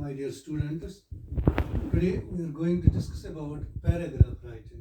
my dear students. Today we are going to discuss about paragraph writing.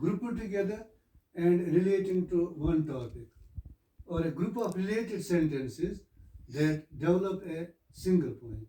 grouped together and relating to one topic, or a group of related sentences that develop a single point.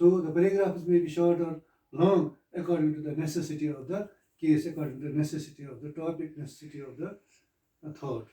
So the paragraphs may be short or long according to the necessity of the case, according to the necessity of the topic, necessity of the thought.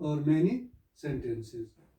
or many sentences.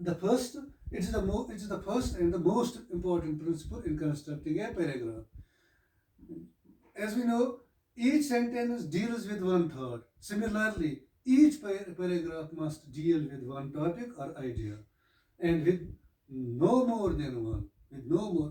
It's the first and the most important principle in constructing a paragraph. As we know, each sentence deals with one thought. Similarly, each paragraph must deal with one topic or idea, and with no more than one. With no more,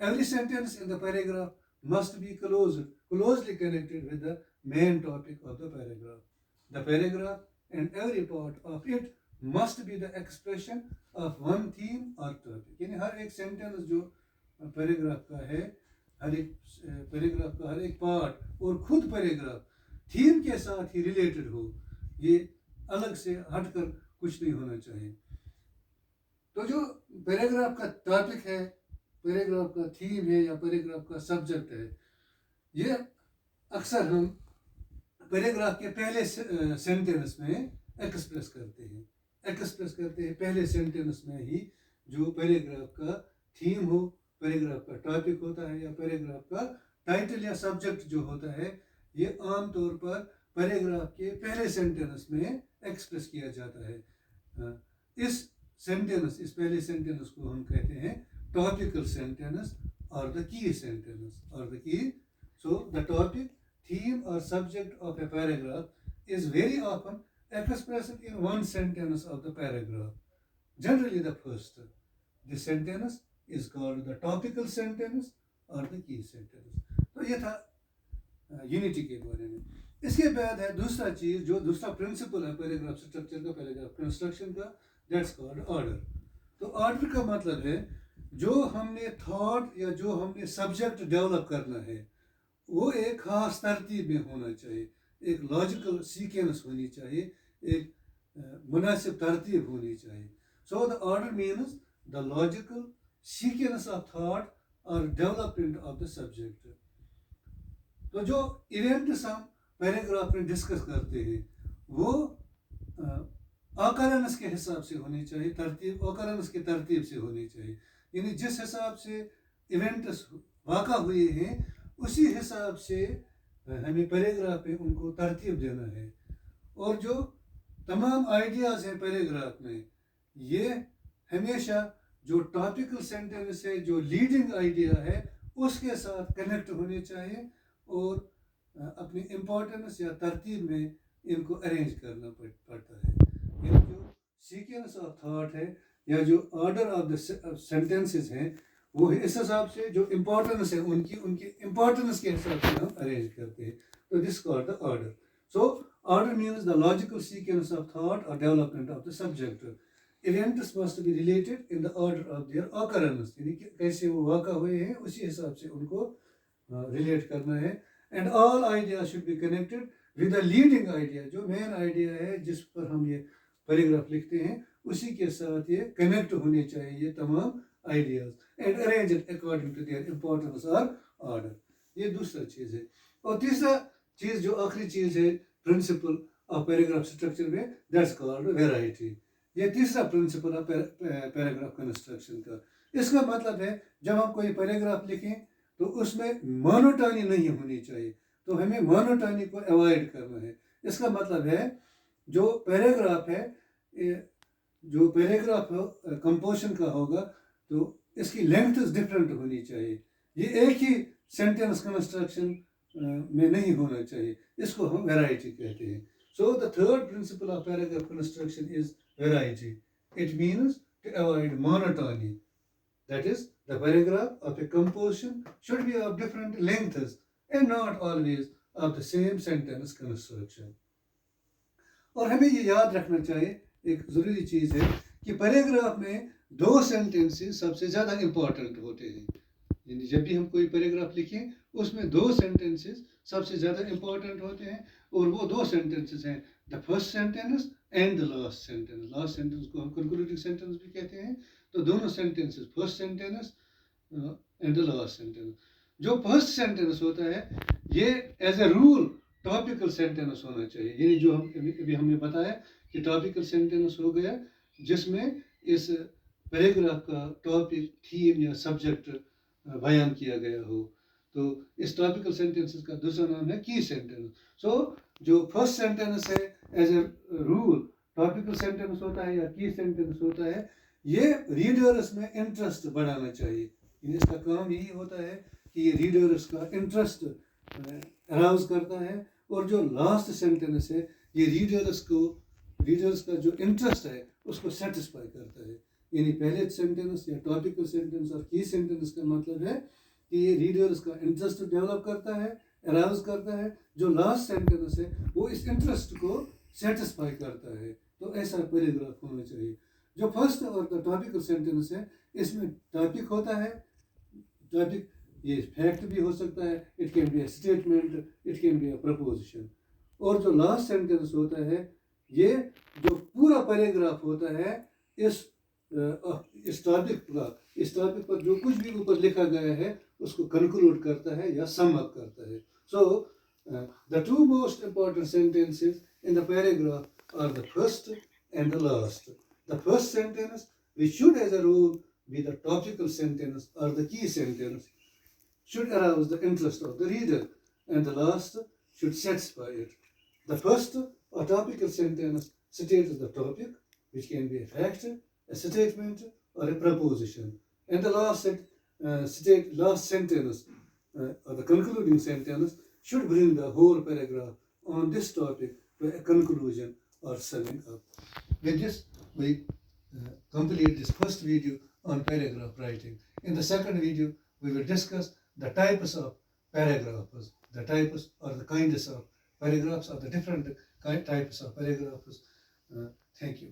Every sentence in the paragraph must be closely connected with the main topic of the paragraph. The paragraph and every part of it must be the expression of one theme or topic. یعنی ہر ایک sentence جو paragraph کا ہے، ہر ایک paragraph کا ہر ایک part اور خود پیراگراف تھیم کے ساتھ ہی ریلیٹڈ ہو، یہ الگ سے ہٹ کر کچھ نہیں ہونا چاہیے. تو جو پیراگراف کا ٹاپک ہے، پیراگراف کا تھیم ہے یا پیراگراف کا سبجیکٹ ہے، یہ اکثر ہم پیراگراف کے پہلے سینٹینس میں ایکسپریس کرتے ہیں پہلے سینٹینس میں ہی. جو پیراگراف کا تھیم ہو، پیراگراف کا ٹاپک ہوتا ہے یا پیراگراف کا ٹائٹل یا سبجیکٹ جو ہوتا ہے، یہ عام طور پر پیراگراف کے پہلے سینٹینس میں ایکسپریس کیا جاتا ہے. اس پہلے سینٹینس کو ہم کہتے ہیں ٹاپیکل سینٹینس اور دا کی sentence. So the topic, theme or subject of a paragraph is very often expressed in one sentence of the paragraph. Generally the first. This sentence is called the topical sentence or the key sentence. تو یہ تھا unity کے بارے میں. اس کے بعد ہے دوسرا چیز، جو دوسرا پرنسپل ہے پیراگراف اسٹرکچر کا، پیراگراف کنسٹرکشن کا، دیٹس کالڈ آرڈر. تو آرڈر کا مطلب ہے جو ہم نے تھاٹ یا جو ہم نے سبجیکٹ ڈیولپ کرنا ہے، وہ ایک خاص ترتیب میں ہونا چاہیے، ایک لاجیکل سیکوینس ہونی چاہیے، ایک مناسب ترتیب ہونی چاہیے. So the order means the logical sequence of thought اور ڈیولپمنٹ آف دا سبجیکٹ. تو جو ایونٹس ہم پیراگراف میں ڈسکس کرتے ہیں وہ آکرنس کے حساب سے ہونی چاہیے، آکرنس کی ترتیب سے ہونی چاہیے. یعنی جس حساب سے ایونٹس واقع ہوئے ہیں اسی حساب سے ہمیں پیراگراف میں ان کو ترتیب دینا ہے. اور جو تمام آئیڈیاز ہیں پیراگراف میں، یہ ہمیشہ جو ٹاپیکل سینٹینس ہے، جو لیڈنگ آئیڈیا ہے، اس کے ساتھ کنیکٹ ہونے چاہیے اور اپنی امپورٹنس یا ترتیب میں ان کو ارینج کرنا پڑتا ہے. یعنی جو سیکوینس آف تھاٹ ہے یا جو آرڈر آف دا سینٹینسز ہیں، وہ اس حساب سے جو امپورٹنس ہے ان کی امپورٹنس کے حساب سے ہم ارینج کرتے ہیں. تو this called the order. So order means the logical sequence of thought اور development of the subject. Events must be related in the order of their occurrence. یعنی کہ کیسے وہ واقع ہوئے ہیں اسی حساب سے ان کو ریلیٹ کرنا ہے. And all ideas should be connected with the leading idea. جو مین آئیڈیا ہے جس پر ہم یہ پیراگراف لکھتے ہیں اسی کے ساتھ یہ کنیکٹ ہونے چاہیے یہ تمام ideas and arrange it according to their importance or order. یہ دوسرا چیز ہے. اور تیسرا چیز جو آخری چیز ہے پرنسپل آف پیراگراف اسٹرکچر میں، دیٹس کالڈ ویرائٹی. یہ تیسرا پرنسپل ہے پیراگراف کنسٹرکشن کا. اس کا مطلب ہے جب ہم کوئی پیراگراف لکھیں تو اس میں مونوٹونی نہیں ہونی چاہیے. تو ہمیں مونوٹونی کو اوائڈ کرنا ہے. اس کا مطلب ہے جو پیراگراف ہے، جو پیراگراف کمپوزیشن کا ہوگا تو اس کی لینتھز ڈفرینٹ ہونی چاہیے. یہ ایک ہی سینٹینس کنسٹرکشن میں نہیں ہونا چاہیے. اس کو ہم ویرائٹی کہتے ہیں. So the third principle of paragraph construction is variety. It means to avoid monotony. That is the paragraph of a composition should be of different lengths and not always of the same sentence construction. اور ہمیں یہ یاد رکھنا چاہیے، ایک ضروری چیز ہے کہ پیراگراف میں دو سینٹینسز سب سے زیادہ امپورٹنٹ ہوتے ہیں. یعنی جب بھی ہم کوئی پیراگراف لکھیں اس میں دو سینٹینسز سب سے زیادہ امپورٹنٹ ہوتے ہیں، اور وہ دو سینٹینسز ہیں the first sentence and the last sentence. Last sentence کو ہم کنکلوڈنگ سینٹینس بھی کہتے ہیں. تو دونوں sentences, first sentence and the last sentence. جو فرسٹ سینٹینس ہوتا ہے یہ as a rule topical sentence ہونا چاہیے. یعنی جو ابھی ہم نے بتایا کہ ٹاپیکل سینٹینس ہو گیا جس میں اس پیراگراف کا ٹاپک، تھیم یا سبجیکٹ بیان کیا گیا ہو. تو اس ٹاپیکل سینٹینسز کا دوسرا نام ہے کی سینٹینس. سو جو فرسٹ سینٹینس ہے as a rule topical sentence ہوتا ہے یا کی سینٹینس ہوتا ہے، یہ ریڈرس میں انٹرسٹ بڑھانا چاہیے. اس کا کام یہی ہوتا ہے کہ یہ ریڈرس کا انٹرسٹ اراؤز کرتا ہے. اور جو لاسٹ سینٹینس ہے یہ ریڈرس کا جو انٹرسٹ ہے اس کو سیٹسفائی کرتا ہے. یعنی پہلے سینٹینس یا ٹاپیکل سینٹینس اور کی سینٹینس کا مطلب ہے کہ یہ ریڈرس کا انٹرسٹ ڈیولپ کرتا ہے، اراؤز کرتا ہے. جو لاسٹ سینٹینس ہے وہ اس انٹرسٹ کو سیٹسفائی کرتا ہے. تو ایسا پیراگراف ہونا چاہیے. جو فرسٹ اور ٹاپیکل سینٹینس ہے اس میں ٹاپک ہوتا ہے. ٹاپک یہ فیکٹ بھی ہو سکتا ہے, it can be a statement, it can be a proposition. اور جو لاسٹ سینٹینس ہوتا ہے یہ جو پورا پیراگراف ہوتا ہے اس ٹاپک پر جو کچھ بھی اوپر لکھا گیا ہے اس کو کنکلوڈ کرتا ہے یا سم اپ کرتا ہے. سو the two most important sentences in the paragraph are the first and the last. The first sentence, which should as a rule be the topical sentence or the key sentence, should arouse the interest of the reader, and the last should satisfy it. The first or topical sentence states the topic, which can be a fact, a statement, or a proposition. And the last sentence, or the concluding sentence, should bring the whole paragraph on this topic to a conclusion or summing up. With this, we complete this first video on paragraph writing. In the second video, we will discuss the types of paragraphs, the types or the kinds of paragraphs or the different types of paragraphs. Thank you.